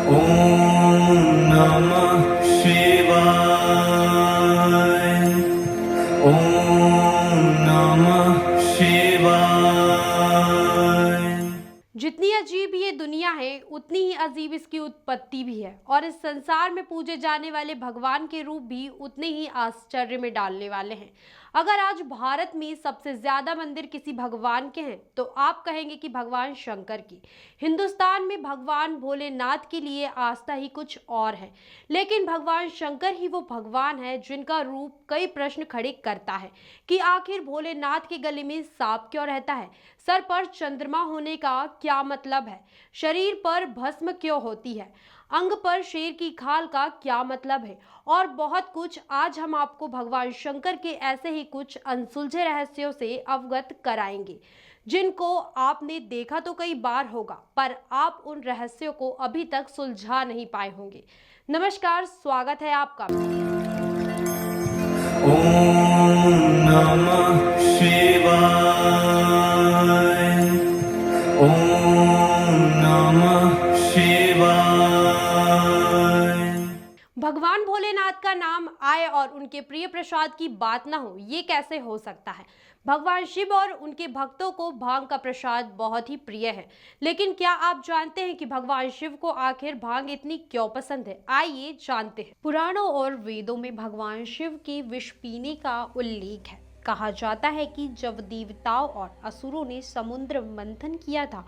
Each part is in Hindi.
ॐ नमः शिवाय। ॐ नमः शिवाय। जितनी अजीब ये दुनिया है उतनी ही अजीब इसकी उत्पत्ति भी है और इस संसार में पूजे जाने वाले भगवान के रूप भी उतने ही आश्चर्य में डालने वाले हैं। अगर आज भारत में सबसे ज्यादा मंदिर किसी भगवान के हैं तो आप कहेंगे कि भगवान शंकर की। हिंदुस्तान में भगवान भोलेनाथ के लिए आस्था ही कुछ और है, लेकिन भगवान शंकर ही वो भगवान है जिनका रूप कई प्रश्न खड़े करता है कि आखिर भोलेनाथ के गले में सांप क्यों रहता है, सर पर चंद्रमा होने का क्या मतलब है, शरीर पर भस्म क्यों होती है, अंग पर शेर की खाल का क्या मतलब है और बहुत कुछ। आज हम आपको भगवान शंकर के ऐसे ही कुछ अनसुलझे रहस्यों से अवगत कराएंगे जिनको आपने देखा तो कई बार होगा, पर आप उन रहस्यों को अभी तक सुलझा नहीं पाए होंगे। नमस्कार, स्वागत है आपका। ॐ नमः शिवाय। ॐ नमः शिवाय। भगवान भोलेनाथ का नाम आए और उनके प्रिय प्रसाद की बात ना हो, ये कैसे हो सकता है। भगवान शिव और उनके भक्तों को भांग का प्रसाद बहुत ही प्रिय है, लेकिन क्या आप जानते हैं कि भगवान शिव को आखिर भांग इतनी क्यों पसंद है। आइए जानते हैं। पुराणों और वेदों में भगवान शिव के विष पीने का उल्लेख है। कहा जाता है कि जब देवताओं और असुरों ने समुद्र मंथन किया था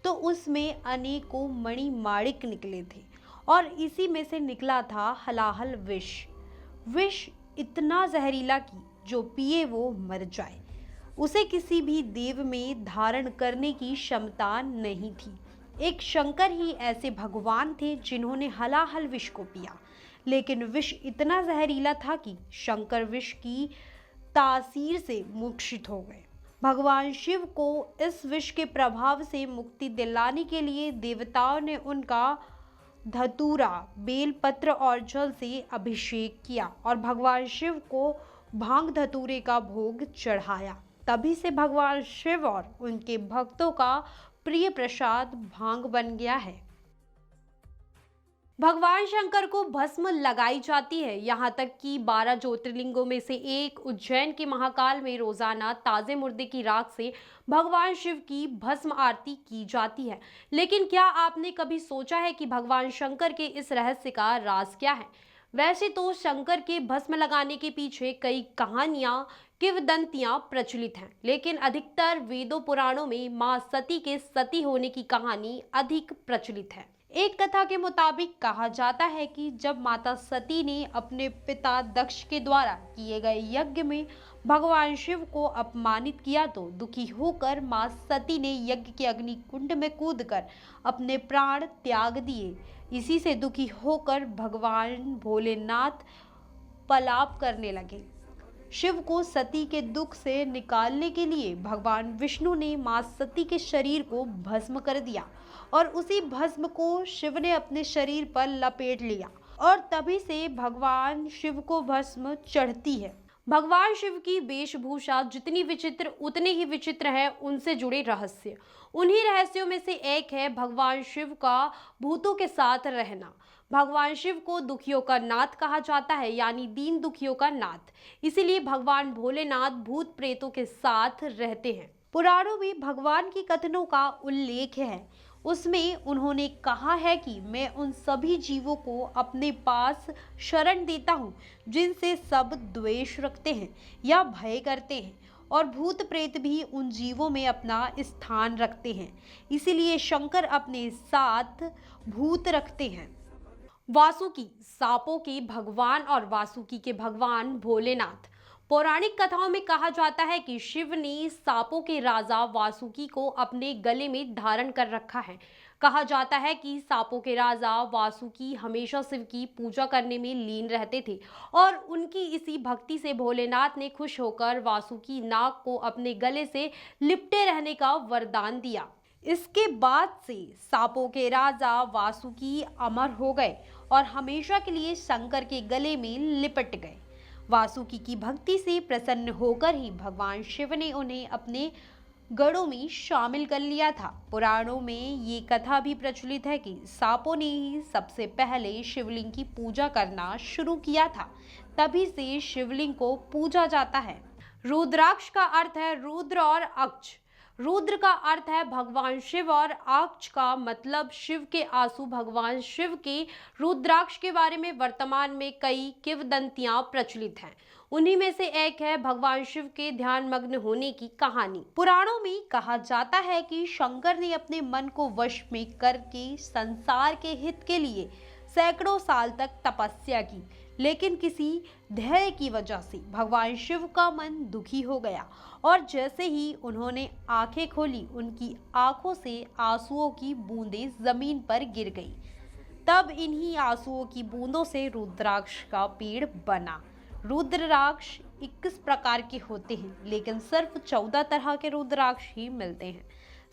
तो उसमें अनेकों मणि माणिक निकले थे और इसी में से निकला था हलाहल विष। विष इतना जहरीला कि जो पिए वो मर जाए। उसे किसी भी देव में धारण करने की क्षमता नहीं थी। एक शंकर ही ऐसे भगवान थे जिन्होंने हलाहल विष को पिया, लेकिन विष इतना जहरीला था कि शंकर विष की तासीर से मूर्छित हो गए। भगवान शिव को इस विष के प्रभाव से मुक्ति दिलाने के लिए देवताओं ने उनका धतूरा, बेलपत्र और जल से अभिषेक किया और भगवान शिव को भांग धतूरे का भोग चढ़ाया। तभी से भगवान शिव और उनके भक्तों का प्रिय प्रसाद भांग बन गया है। भगवान शंकर को भस्म लगाई जाती है, यहाँ तक कि 12 ज्योतिर्लिंगों में से एक उज्जैन के महाकाल में रोजाना ताजे मुर्दे की राख से भगवान शिव की भस्म आरती की जाती है। लेकिन क्या आपने कभी सोचा है कि भगवान शंकर के इस रहस्य का राज क्या है। वैसे तो शंकर के भस्म लगाने के पीछे कई कहानियां, किंवदंतियां प्रचलित हैं, लेकिन अधिकतर वेदों पुराणों में मां सती के सती होने की कहानी अधिक प्रचलित है। एक कथा के मुताबिक कहा जाता है कि जब माता सती ने अपने पिता दक्ष के द्वारा किए गए यज्ञ में भगवान शिव को अपमानित किया तो दुखी होकर मां सती ने यज्ञ के अग्नि कुंड में कूदकर अपने प्राण त्याग दिए। इसी से दुखी होकर भगवान भोलेनाथ पलाप करने लगे। शिव को सती के दुख से निकालने के लिए भगवान विष्णु ने मां सती के शरीर को भस्म कर दिया और उसी भस्म को शिव ने अपने शरीर पर लपेट लिया और तभी से भगवान शिव को भस्म चढ़ती है। भगवान शिव की वेशभूषा जितनी विचित्र उतने ही विचित्र है उनसे जुड़े रहस्य। उन्हीं रहस्यों में से एक है भगवान शिव का भूतों के साथ रहना। भगवान शिव को दुखियों का नाथ कहा जाता है, यानी दीन दुखियों का नाथ। इसीलिए भगवान भोलेनाथ भूत प्रेतों के साथ रहते हैं। पुराणों में भगवान की कथनों का उल्लेख है। उसमें उन्होंने कहा है कि मैं उन सभी जीवों को अपने पास शरण देता हूँ जिनसे सब द्वेष रखते हैं या भय करते हैं, और भूत प्रेत भी उन जीवों में अपना स्थान रखते हैं। इसीलिए शंकर अपने साथ भूत रखते हैं। वासुकी, सांपों के भगवान और वासुकी के भगवान भोलेनाथ। पौराणिक कथाओं में कहा जाता है कि शिव ने सांपों के राजा वासुकी को अपने गले में धारण कर रखा है। कहा जाता है कि सांपों के राजा वासुकी हमेशा शिव की पूजा करने में लीन रहते थे और उनकी इसी भक्ति से भोलेनाथ ने खुश होकर वासुकी नाग को अपने गले से लिपटे रहने का वरदान दिया। इसके बाद से सांपों के राजा वासुकी अमर हो गए और हमेशा के लिए शंकर के गले में लिपट गए। वासुकी की भक्ति से प्रसन्न होकर ही भगवान शिव ने उन्हें अपने गढ़ों में शामिल कर लिया था। पुराणों में ये कथा भी प्रचलित है कि सांपों ने ही सबसे पहले शिवलिंग की पूजा करना शुरू किया था। तभी से शिवलिंग को पूजा जाता है। रुद्राक्ष का अर्थ है रुद्र और अक्ष। रुद्र का अर्थ है भगवान शिव और अक्ष का मतलब शिव के आंसू। भगवान शिव के रुद्राक्ष के बारे में वर्तमान में कई किंवदंतियां प्रचलित हैं। उन्हीं में से एक है भगवान शिव के ध्यान मग्न होने की कहानी। पुराणों में कहा जाता है कि शंकर ने अपने मन को वश में करके संसार के हित के लिए सैकड़ों साल तक तपस्या की, लेकिन किसी ध्येय की वजह से भगवान शिव का मन दुखी हो गया और जैसे ही उन्होंने आंखें खोली, उनकी आंखों से आंसुओं की बूंदें जमीन पर गिर गई। तब इन्हीं आंसुओं की बूंदों से रुद्राक्ष का पेड़ बना। रुद्राक्ष 21 प्रकार के होते हैं, लेकिन सिर्फ 14 तरह के रुद्राक्ष ही मिलते हैं।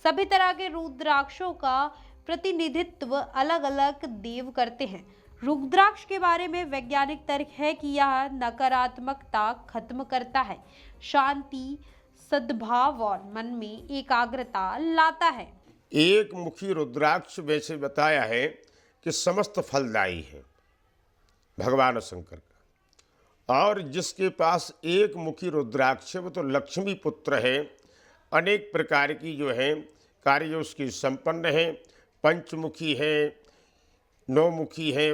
सभी तरह के रुद्राक्षों का प्रतिनिधित्व अलग अलग देव करते हैं। रुद्राक्ष के बारे में वैज्ञानिक तर्क है कि यह नकारात्मकता खत्म करता है, शांति, सद्भाव और मन में एकाग्रता लाता है। एक मुखी रुद्राक्ष वैसे बताया है कि समस्त फलदायी है भगवान शंकर का, और जिसके पास एक मुखी रुद्राक्ष है वो तो लक्ष्मी पुत्र है। अनेक प्रकार की जो है कार्य उसकी संपन्न है। पंचमुखी है, 9 मुखी है,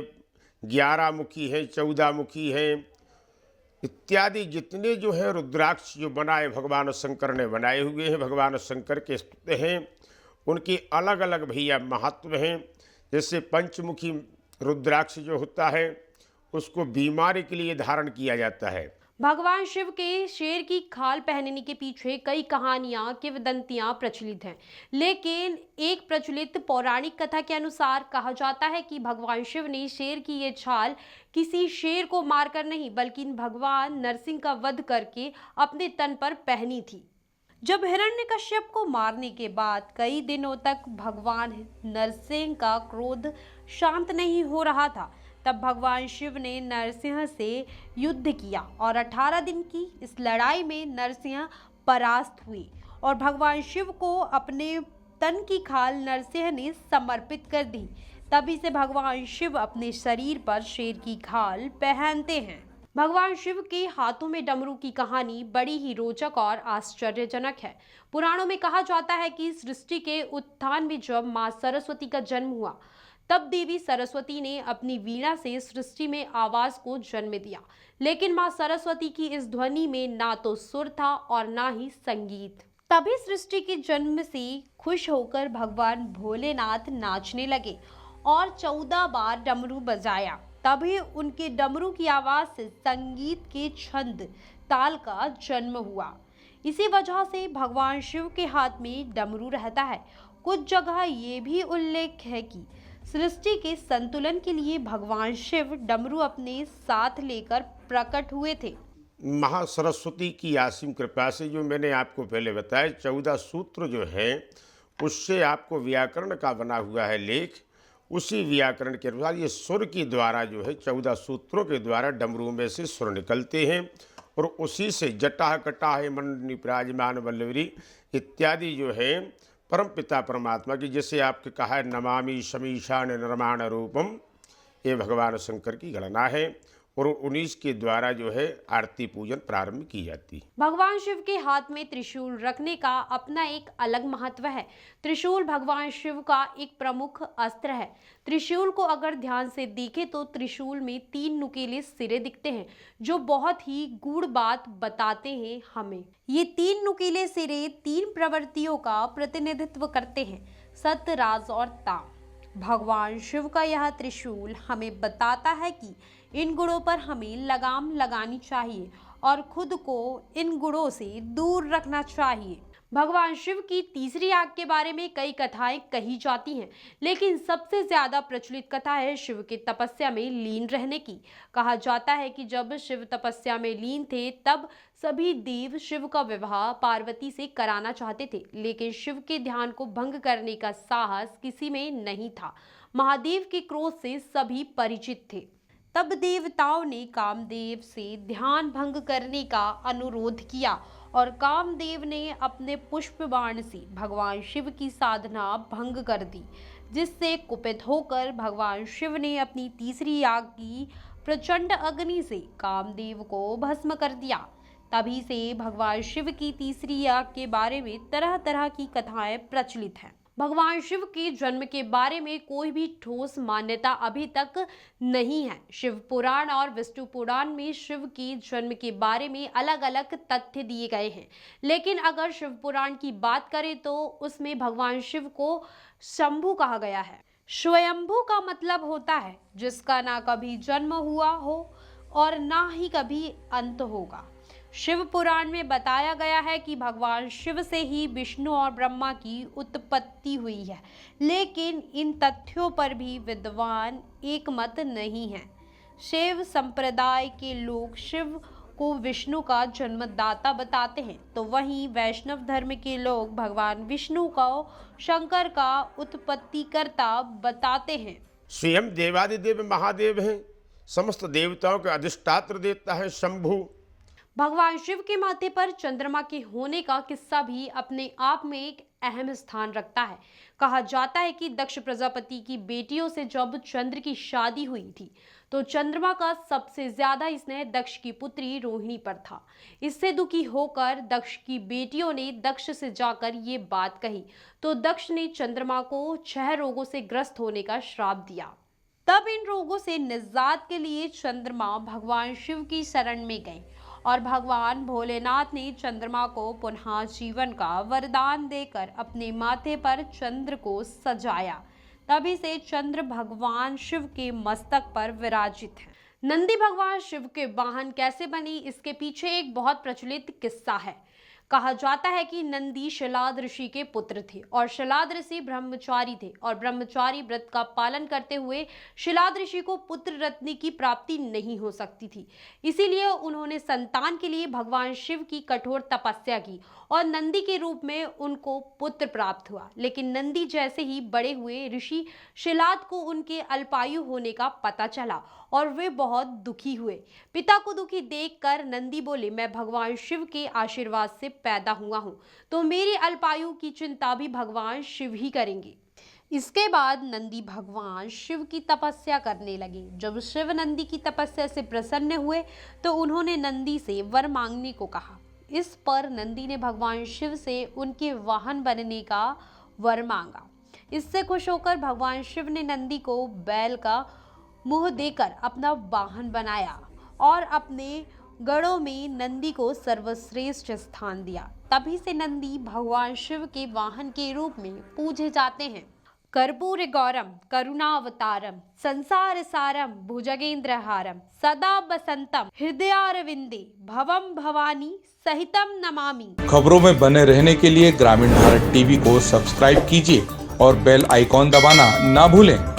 11 मुखी है, 14 मुखी है, इत्यादि जितने जो है रुद्राक्ष जो बनाए भगवान शंकर ने बनाए हुए हैं, भगवान शंकर के स्तुत्य हैं। उनके अलग अलग भैया महत्व हैं। जैसे पंचमुखी रुद्राक्ष जो होता है उसको बीमारी के लिए धारण किया जाता है। भगवान शिव के शेर की खाल पहनने के पीछे कई कहानियां, किंवदंतियां प्रचलित हैं, लेकिन एक प्रचलित पौराणिक कथा के अनुसार कहा जाता है कि भगवान शिव ने शेर की ये छाल किसी शेर को मारकर नहीं, बल्कि भगवान नरसिंह का वध करके अपने तन पर पहनी थी। जब हिरण्यकश्यप को मारने के बाद कई दिनों तक भगवान नरसिंह का क्रोध शांत नहीं हो रहा था, तब भगवान शिव ने नरसिंह से युद्ध किया और 18 दिन की इस लड़ाई में नरसिंह परास्त हुए और भगवान शिव को अपने तन की खाल नरसिंह ने समर्पित कर दी। तभी से भगवान शिव अपने शरीर पर शेर की खाल पहनते हैं। भगवान शिव के हाथों में डमरू की कहानी बड़ी ही रोचक और आश्चर्यजनक है। पुराणों में कहा जाता है कि सृष्टि के उत्थान में जब मां सरस्वती का जन्म हुआ, तब देवी सरस्वती ने अपनी वीणा से सृष्टि में आवाज को जन्म दिया, लेकिन मां सरस्वती की इस ध्वनि में ना तो सुर था और ना ही संगीत। तभी सृष्टि के जन्म से खुश होकर भगवान भोलेनाथ नाचने लगे और 14 बार डमरू बजाया। तभी उनके डमरू की आवाज से संगीत के छंद ताल का जन्म हुआ। इसी वजह से भगवान शिव के हाथ में डमरू रहता है। कुछ जगह ये भी उल्लेख है कि सृष्टि के संतुलन के लिए भगवान शिव डमरू अपने साथ लेकर प्रकट हुए थे। महासरस्वती की असीम कृपा से जो मैंने आपको पहले बताया 14 सूत्र जो है उससे आपको व्याकरण का बना हुआ है लेख। उसी व्याकरण के अनुसार ये सुर के द्वारा जो है 14 सूत्रों के द्वारा डमरू में से सुर निकलते हैं और उसी से जटा कटा है मंडनी विराजमान वल्लरी इत्यादि जो है परम पिता परमात्मा की, जैसे आपके कहा है नमामि शमीशान निर्माण रूपम, ये भगवान शंकर की गणना है और 19 के द्वारा जो है आरती पूजन प्रारंभ की जाती है। भगवान शिव के हाथ में त्रिशूल रखने का अपना एक अलग महत्व है। त्रिशूल भगवान शिव का एक प्रमुख अस्त्र है। त्रिशूल को अगर ध्यान से देखें तो त्रिशूल में 3 नुकीले सिरे दिखते हैं, जो बहुत ही गूढ़ बात बताते हैं हमें। ये 3 नुकीले सिरे 3 प्रवृत्तियों का प्रतिनिधित्व करते हैं, सत्य, राज और ताम। भगवान शिव का यह त्रिशूल हमें बताता है कि इन गुणों पर हमें लगाम लगानी चाहिए और खुद को इन गुणों से दूर रखना चाहिए। भगवान शिव की तीसरी आंख के बारे में कई कथाएं कही जाती हैं, लेकिन सबसे ज्यादा प्रचलित कथा है शिव के तपस्या में लीन रहने की। कहा जाता है कि जब शिव तपस्या में लीन थे तब सभी देव शिव का विवाह पार्वती से कराना चाहते थे, लेकिन शिव के ध्यान को भंग करने का साहस किसी में नहीं था। महादेव के क्रोध से सभी परिचित थे। तब देवताओं ने कामदेव से ध्यान भंग करने का अनुरोध किया और कामदेव ने अपने पुष्प बाण से भगवान शिव की साधना भंग कर दी, जिससे कुपित होकर भगवान शिव ने अपनी तीसरी आग की प्रचंड अग्नि से कामदेव को भस्म कर दिया। तभी से भगवान शिव की तीसरी आग के बारे में तरह तरह की कथाएं प्रचलित हैं। भगवान शिव के जन्म के बारे में कोई भी ठोस मान्यता अभी तक नहीं है। शिव पुराण और विष्णु पुराण में शिव के जन्म के बारे में अलग अलग तथ्य दिए गए हैं, लेकिन अगर शिव पुराण की बात करें तो उसमें भगवान शिव को शंभु कहा गया है। स्वयंभू का मतलब होता है जिसका ना कभी जन्म हुआ हो और ना ही कभी अंत होगा। शिव पुराण में बताया गया है कि भगवान शिव से ही विष्णु और ब्रह्मा की उत्पत्ति हुई है, लेकिन इन तथ्यों पर भी विद्वान एकमत नहीं है। शैव संप्रदाय के लोग शिव को विष्णु का जन्मदाता बताते हैं, तो वहीं वैष्णव धर्म के लोग भगवान विष्णु को शंकर का उत्पत्तिकर्ता बताते हैं। स्वयं देवादिदेव महादेव हैं, समस्त देवताओं के अधिष्ठात्र देवता है शंभु। भगवान शिव के माथे पर चंद्रमा के होने का किस्सा भी अपने आप में एक अहम स्थान रखता है। कहा जाता है कि दक्ष प्रजापति की बेटियों से जब चंद्र की शादी हुई थी तो चंद्रमा का सबसे ज्यादा स्नेह दक्ष की पुत्री रोहिणी पर था। इससे दुखी होकर दक्ष की बेटियों ने दक्ष से जाकर ये बात कही तो दक्ष ने चंद्रमा को 6 रोगों से ग्रस्त होने का श्राप दिया। तब इन रोगों से निजात के लिए चंद्रमा भगवान शिव की शरण में गए और भगवान भोलेनाथ ने चंद्रमा को पुनः जीवन का वरदान देकर अपने माथे पर चंद्र को सजाया। तभी से चंद्र भगवान शिव के मस्तक पर विराजित है। नंदी भगवान शिव के वाहन कैसे बनी, इसके पीछे एक बहुत प्रचलित किस्सा है। कहा जाता है कि नंदी शिलाद ऋषि के पुत्र थे और शिलाद ऋषि ब्रह्मचारी थे और ब्रह्मचारी व्रत का पालन करते हुए शिलाद ऋषि को पुत्र रत्न की प्राप्ति नहीं हो सकती थी। इसीलिए उन्होंने संतान के लिए भगवान शिव की कठोर तपस्या की और नंदी के रूप में उनको पुत्र प्राप्त हुआ। लेकिन नंदी जैसे ही बड़े हुए ऋषि शिलाद को उनके अल्पायु होने का पता चला और वे बहुत दुखी हुए। पिता को दुखी देखकर नंदी बोले, मैं भगवान शिव के आशीर्वाद से पैदा हुआ हूँ, तो मेरी अल्पायु की चिंता भी भगवान शिव ही करेंगे। इसके बाद नंदी भगवान शिव की तपस्या करने लगे। जब शिव नंदी की तपस्या से प्रसन्न हुए तो उन्होंने नंदी से वर मांगने को कहा। इस पर नंदी ने भगवान शिव से उनके वाहन बनने का वर मांगा। इससे खुश होकर भगवान शिव ने नंदी को बैल का मुंह देकर अपना वाहन बनाया और अपने गढ़ों में नंदी को सर्वश्रेष्ठ स्थान दिया। तभी से नंदी भगवान शिव के वाहन के रूप में पूजे जाते हैं। कर्पूर गौरम करुणावतारम संसार सारम भुजगेंद्रहारम सदा बसंतम हृदयारविंदे भवम भवानी सहितम नमामि। खबरों में बने रहने के लिए ग्रामीण भारत टीवी को सब्सक्राइब कीजिए और बेल आइकॉन दबाना ना भूलें।